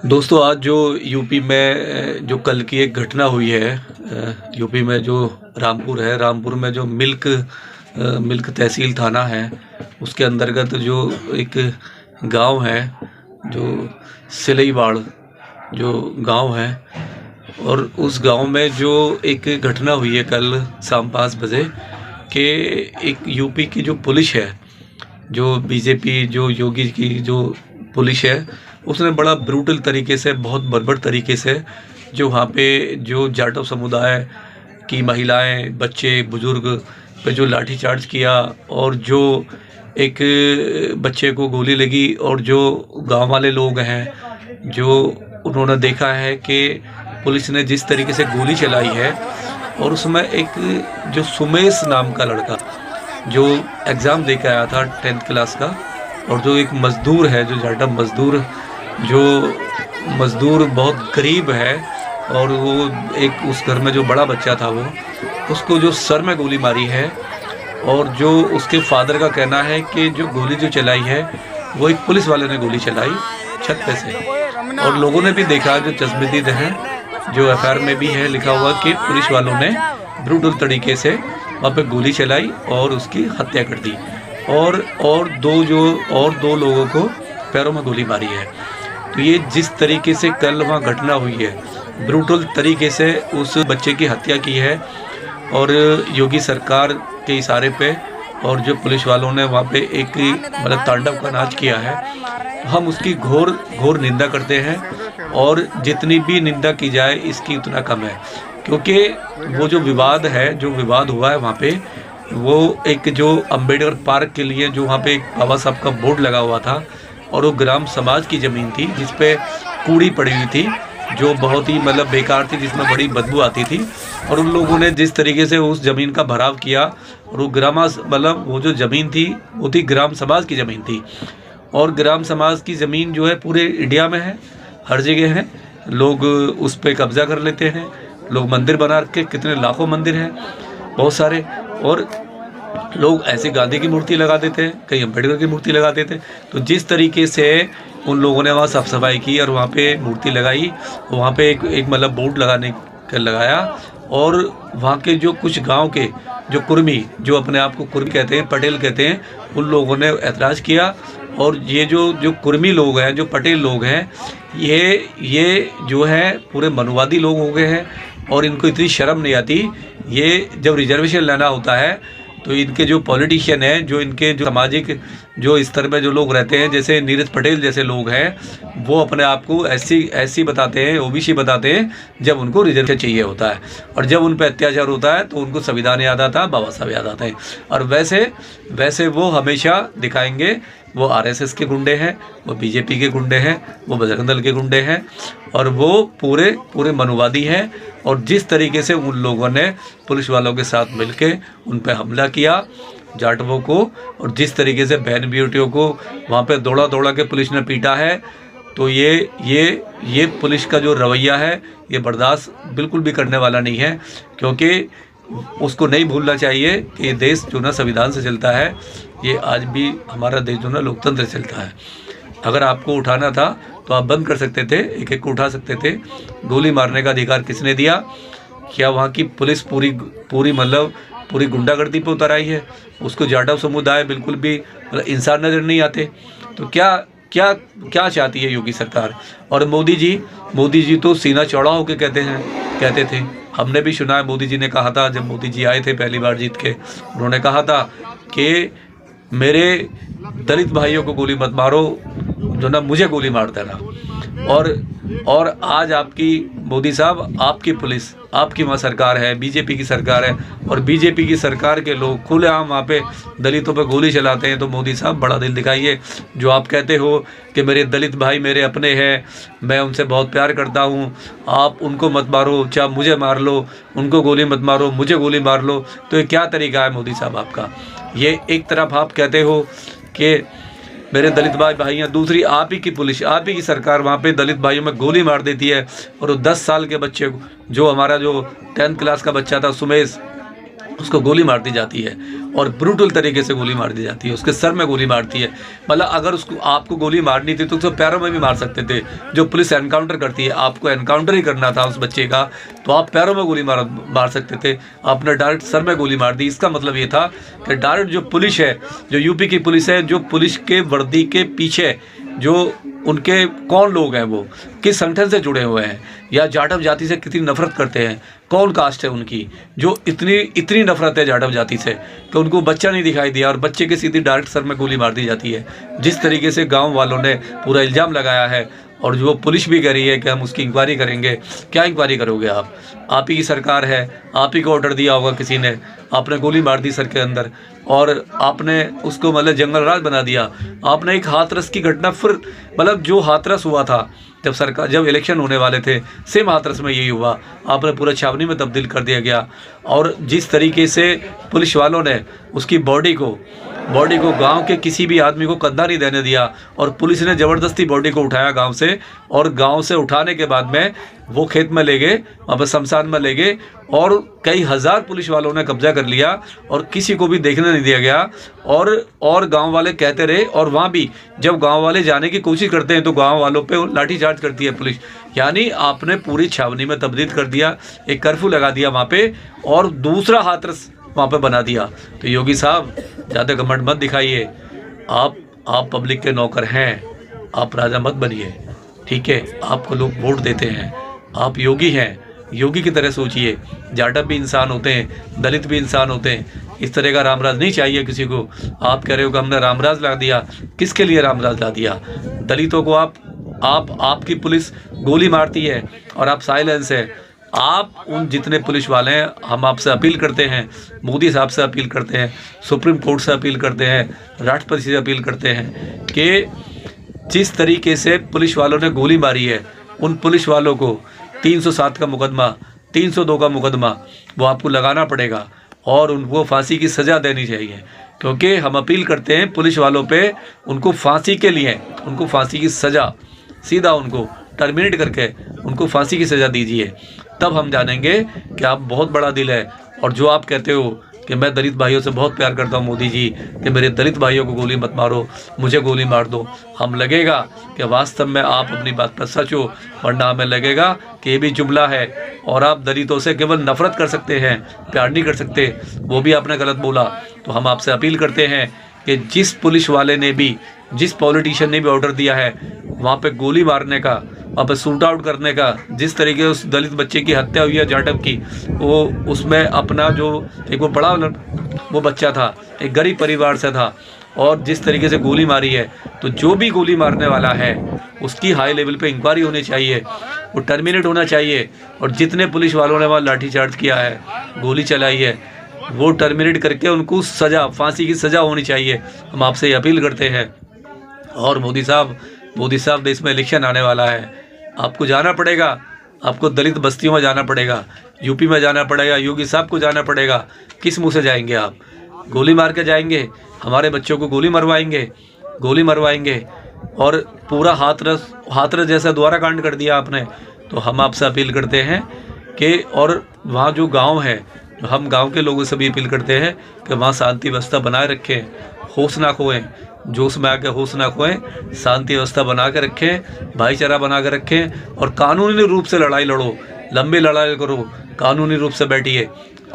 दोस्तों आज जो यूपी में जो कल की एक घटना हुई है, यूपी में जो रामपुर है, रामपुर में जो मिल्क तहसील थाना है, उसके अंतर्गत जो एक गांव है, जो सिलईवाड़ जो गांव है, और उस गांव में जो एक घटना हुई है कल शाम 5 बजे कि एक यूपी की जो पुलिस है, जो बीजेपी जो योगी की जो पुलिस है, उसने बड़ा ब्रूटल तरीके से, बहुत बर्बर तरीके से जो वहाँ पे जो जाटव समुदाय की महिलाएं, बच्चे, बुजुर्ग पे जो लाठीचार्ज किया, और जो एक बच्चे को गोली लगी, और जो गांव वाले लोग हैं जो उन्होंने देखा है कि पुलिस ने जिस तरीके से गोली चलाई है, और उसमें एक जो सुमेश नाम का लड़का जो एग्ज़ाम दे के आया था 10th क्लास का, और जो एक मज़दूर है, जो जाटव मज़दूर, जो मज़दूर बहुत गरीब है, और वो एक उस घर में जो बड़ा बच्चा था वो उसको जो सर में गोली मारी है, और जो उसके फादर का कहना है कि जो गोली जो चलाई है वो एक पुलिस वाले ने गोली चलाई छत पे से, और लोगों ने भी देखा, जो चश्मदीद हैं, जो एफआईआर में भी है लिखा हुआ कि पुलिस वालों ने ब्रूटल तरीके से वहाँ पे गोली चलाई और उसकी हत्या कर दी, और दो लोगों को पैरों में गोली मारी है। तो ये जिस तरीके से कल वहाँ घटना हुई है, ब्रूटल तरीके से उस बच्चे की हत्या की है, और योगी सरकार के इशारे पे और जो पुलिस वालों ने वहाँ पे एक मतलब तांडव का नाच किया है, हम उसकी घोर निंदा करते हैं, और जितनी भी निंदा की जाए इसकी उतना कम है, क्योंकि वो जो विवाद हुआ है वहाँ पे, वो एक जो अंबेडकर पार्क के लिए जो वहाँ पे एक बाबा साहब का बोर्ड लगा हुआ था, और वो ग्राम समाज की ज़मीन थी जिस पे कूड़ी पड़ी हुई थी, जो बहुत ही मतलब बेकार थी, जिसमें बड़ी बदबू आती थी, और उन लोगों ने जिस तरीके से उस ज़मीन का भराव किया, और वो वो जो ज़मीन थी वो थी ग्राम समाज की ज़मीन थी, और ग्राम समाज की ज़मीन जो है पूरे इंडिया में है, हर जगह है, लोग उस पर कब्ज़ा कर लेते हैं, लोग मंदिर बना के, कितने लाखों मंदिर हैं बहुत सारे, और लोग ऐसे गांधी की मूर्ति लगा देते हैं, कहीं अम्बेडकर की मूर्ति लगा देते हैं। तो जिस तरीके से उन लोगों ने वहाँ साफ सफाई की और वहाँ पे मूर्ति लगाई, वहाँ पे एक मतलब बोर्ड लगाया, और वहाँ के जो कुछ गांव के जो कुर्मी, जो अपने आप को कुर्मी कहते हैं, पटेल कहते हैं, उन लोगों ने ऐतराज़ किया, और ये जो कुर्मी लोग हैं, जो पटेल लोग हैं, ये जो है पूरे मनुवादी लोग हो गए हैं, और इनको इतनी शर्म नहीं आती। ये जब रिजर्वेशन लेना होता है तो इनके जो पॉलिटिशियन हैं, जो इनके जो सामाजिक जो स्तर पे जो लोग रहते हैं, जैसे नीरज पटेल जैसे लोग हैं, वो अपने आप को ऐसी बताते हैं, ओबीसी बताते हैं, जब उनको रिजर्वेशन चाहिए होता है, और जब उन पर अत्याचार होता है तो उनको संविधान याद आता है, बाबा साहब याद आते हैं, और वैसे वो हमेशा दिखाएंगे वो आरएसएस के गुंडे हैं, वो बीजेपी के गुंडे हैं, वो बजरंग दल के गुंडे हैं, और वो पूरे मनुवादी हैं। और जिस तरीके से उन लोगों ने पुलिस वालों के साथ मिलके उन पर हमला किया, जाटवों को, और जिस तरीके से बहन बेटियों को वहाँ पे दौड़ा के पुलिस ने पीटा है, तो ये पुलिस का जो रवैया है, ये बर्दाश्त बिल्कुल भी करने वाला नहीं है, क्योंकि उसको नहीं भूलना चाहिए कि ये देश जो ना संविधान से चलता है, ये आज भी हमारा देश जो ना लोकतंत्र से चलता है। अगर आपको उठाना था तो आप बंद कर सकते थे, एक को उठा सकते थे। गोली मारने का अधिकार किसने दिया? क्या वहाँ की पुलिस पूरी गुंडागर्दी पे उतर आई है? उसको जाटव समुदाय बिल्कुल भी इंसान नज़र नहीं आते। तो क्या चाहती है योगी सरकार? और मोदी जी तो सीना चौड़ा होकर कहते थे, हमने भी सुना है, मोदी जी ने कहा था, जब मोदी जी आए थे पहली बार जीत के, उन्होंने कहा था कि मेरे दलित भाइयों को गोली मत मारो, जो ना मुझे गोली मार देना। और आज आपकी मोदी साहब, आपकी पुलिस, आपकी वहाँ सरकार है, बीजेपी की सरकार है, और बीजेपी की सरकार के लोग खुलेआम वहाँ पे दलितों पे गोली चलाते हैं। तो मोदी साहब बड़ा दिल दिखाइए। जो आप कहते हो कि मेरे दलित भाई मेरे अपने हैं, मैं उनसे बहुत प्यार करता हूँ, आप उनको मत मारो, चाहे मुझे मार लो, उनको गोली मत मारो, मुझे गोली मार लो। तो ये क्या तरीका है मोदी साहब आपका? ये एक तरफ आप कहते हो कि मेरे दलित भाई हैं, दूसरी आप ही की पुलिस, आप ही की सरकार वहाँ पे दलित भाइयों में गोली मार देती है, और वो 10 साल के बच्चे को, जो हमारा जो 10th क्लास का बच्चा था सुमेश, उसको गोली मार दी जाती है और ब्रूटल तरीके से गोली मार दी जाती है, उसके सर में गोली मारती है। मतलब अगर उसको आपको गोली मारनी थी तो उसको पैरों में भी मार सकते थे। जो पुलिस एनकाउंटर करती है, आपको एनकाउंटर ही करना था उस बच्चे का, तो आप पैरों में गोली मार सकते थे। आपने डायरेक्ट सर में गोली मार दी। इसका मतलब ये था कि डायरेक्ट जो पुलिस है, जो यूपी की पुलिस है, जो पुलिस के वर्दी के पीछे जो उनके कौन लोग हैं, वो किस संगठन से जुड़े हुए हैं, या जाटव जाति से कितनी नफरत करते हैं, कौन कास्ट है उनकी, जो इतनी नफरत है जाटव जाति से कि उनको बच्चा नहीं दिखाई दिया और बच्चे के सीधी डायरेक्ट सर में गोली मार दी जाती है। जिस तरीके से गांव वालों ने पूरा इल्ज़ाम लगाया है और जो पुलिस भी कह रही है कि हम उसकी इंक्वायरी करेंगे। क्या इंक्वायरी करोगे आप ही की सरकार है, आप ही को ऑर्डर दिया होगा किसी ने, आपने गोली मार दी सर के अंदर और आपने उसको मतलब जंगल राज बना दिया। आपने एक हाथरस की घटना, फिर मतलब जो हाथरस हुआ था जब इलेक्शन होने वाले थे, सेम हाथरस में यही हुआ, आपने पूरा छावनी में तब्दील कर दिया गया। और जिस तरीके से पुलिस वालों ने उसकी बॉडी को गांव के किसी भी आदमी को कंधा नहीं देने दिया और पुलिस ने ज़बरदस्ती बॉडी को उठाया गांव से, और गांव से उठाने के बाद में वो खेत में ले गए, वहाँ पर शमशान में ले गए और कई हज़ार पुलिस वालों ने कब्जा कर लिया और किसी को भी देखने नहीं दिया गया। और गांव वाले कहते रहे, और वहाँ भी जब गांव वाले जाने की कोशिश करते हैं तो गांव वालों पे लाठीचार्ज करती है पुलिस। यानी आपने पूरी छावनी में तब्दील कर दिया, एक कर्फ्यू लगा दिया वहाँ पे और दूसरा हाथरस वहाँ पे बना दिया। तो योगी साहब ज़्यादा घमंड मत दिखाइए, आप पब्लिक के नौकर हैं, आप राजा मत बनिए, ठीक है। आपको लोग वोट देते हैं, आप योगी हैं, योगी की तरह सोचिए। जाटव भी इंसान होते हैं, दलित भी इंसान होते हैं, इस तरह का रामराज नहीं चाहिए किसी को। आप कह रहे हो कि हमने रामराज ला दिया, किसके लिए रामराज ला दिया? दलितों को आपकी पुलिस गोली मारती है और आप साइलेंस है। आप उन जितने पुलिस वाले हैं, हम आपसे अपील करते हैं, मोदी साहब से अपील करते हैं, सुप्रीम कोर्ट से अपील करते हैं, राष्ट्रपति से अपील करते हैं कि जिस तरीके से पुलिस वालों ने गोली मारी है, उन पुलिस वालों को 307 का मुकदमा, 302 का मुकदमा वो आपको लगाना पड़ेगा और उनको फांसी की सज़ा देनी चाहिए। क्योंकि हम अपील करते हैं पुलिस वालों पे, उनको फांसी के लिए, उनको फांसी की सज़ा, सीधा उनको टर्मिनेट करके उनको फांसी की सज़ा दीजिए। तब हम जानेंगे कि आप बहुत बड़ा दिल है। और जो आप कहते हो कि मैं दलित भाइयों से बहुत प्यार करता हूं मोदी जी, कि मेरे दलित भाइयों को गोली मत मारो, मुझे गोली मार दो, हम लगेगा कि वास्तव में आप अपनी बात पर सच हो, वरना हमें लगेगा कि ये भी जुमला है और आप दलितों से केवल नफरत कर सकते हैं, प्यार नहीं कर सकते। वो भी आपने गलत बोला। तो हम आपसे अपील करते हैं कि जिस पुलिस वाले ने भी, जिस पॉलिटिशियन ने भी ऑर्डर दिया है वहाँ पे गोली मारने का, वहाँ पे शूट आउट करने का, जिस तरीके उस दलित बच्चे की हत्या हुई है जाटव की, वो उसमें अपना जो एक वो बड़ा वो बच्चा था, एक गरीब परिवार से था, और जिस तरीके से गोली मारी है, तो जो भी गोली मारने वाला है उसकी हाई लेवल पे इंक्वायरी होनी चाहिए, वो टर्मिनेट होना चाहिए। और जितने पुलिस वालों ने वहाँ लाठीचार्ज किया है, गोली चलाई है, वो टर्मिनेट करके उनको सज़ा, फांसी की सज़ा होनी चाहिए। हम आपसे अपील करते हैं। और मोदी साहब देश में इलेक्शन आने वाला है, आपको जाना पड़ेगा, आपको दलित बस्तियों में जाना पड़ेगा, यूपी में जाना पड़ेगा, योगी साहब को जाना पड़ेगा। किस मुंह से जाएंगे आप? गोली मार के जाएंगे, हमारे बच्चों को गोली मरवाएंगे और पूरा हाथरस जैसा दोबारा कांड कर दिया आपने। तो हम आपसे अपील करते हैं कि, और वहाँ जो गांव है, हम गांव के लोगों से भी अपील करते हैं कि वहाँ शांति व्यवस्था बनाए रखें, होश ना खोएं, जोश में आके होश ना खोएं, शांति व्यवस्था बना के रखें, भाईचारा बना के रखें और कानूनी रूप से लड़ाई लड़ो, लंबी लड़ाई करो, कानूनी रूप से बैठिए।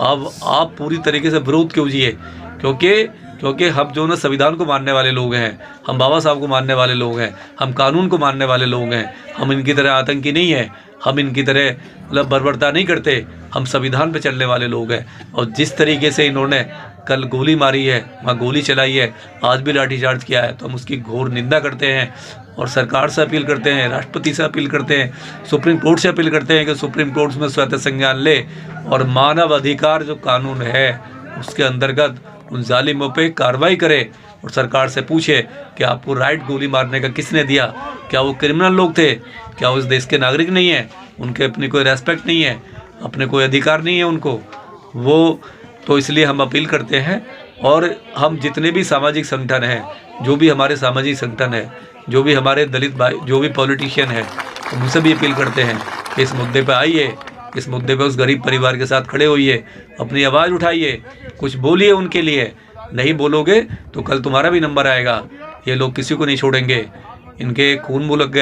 अब आप पूरी तरीके से विरोध कीजिए, क्योंकि हम जो ना संविधान को मानने वाले लोग हैं, हम बाबा साहब को मानने वाले लोग हैं, हम कानून को मानने वाले लोग हैं। हम इनकी तरह आतंकी नहीं हैं, हम इनकी तरह मतलब बर्बरता नहीं करते, हम संविधान पे चलने वाले लोग हैं। और जिस तरीके से इन्होंने कल गोली मारी है, वहाँ गोली चलाई है, आज भी लाठीचार्ज किया है, तो हम उसकी घोर निंदा करते हैं और सरकार से अपील करते हैं, राष्ट्रपति से अपील करते हैं, सुप्रीम कोर्ट से अपील करते हैं कि सुप्रीम कोर्ट में स्वतः संज्ञान ले और मानव अधिकार जो कानून है उसके अंतर्गत उन जालिमों पे कार्रवाई करे और सरकार से पूछे कि आपको राइट गोली मारने का किसने दिया? क्या वो क्रिमिनल लोग थे? क्या वो इस देश के नागरिक नहीं हैं? उनके अपनी कोई रेस्पेक्ट नहीं है, अपने कोई अधिकार नहीं है उनको वो? तो इसलिए हम अपील करते हैं। और हम जितने भी सामाजिक संगठन हैं, जो भी हमारे सामाजिक संगठन है, जो भी हमारे दलित भाई, जो भी पॉलिटिशियन है, हम उनसे भी अपील करते हैं कि इस मुद्दे पर आइए इस मुद्दे पे उस गरीब परिवार के साथ खड़े होइए, अपनी आवाज़ उठाइए, कुछ बोलिए उनके लिए। नहीं बोलोगे तो कल तुम्हारा भी नंबर आएगा। ये लोग किसी को नहीं छोड़ेंगे, इनके खून मुलक गया।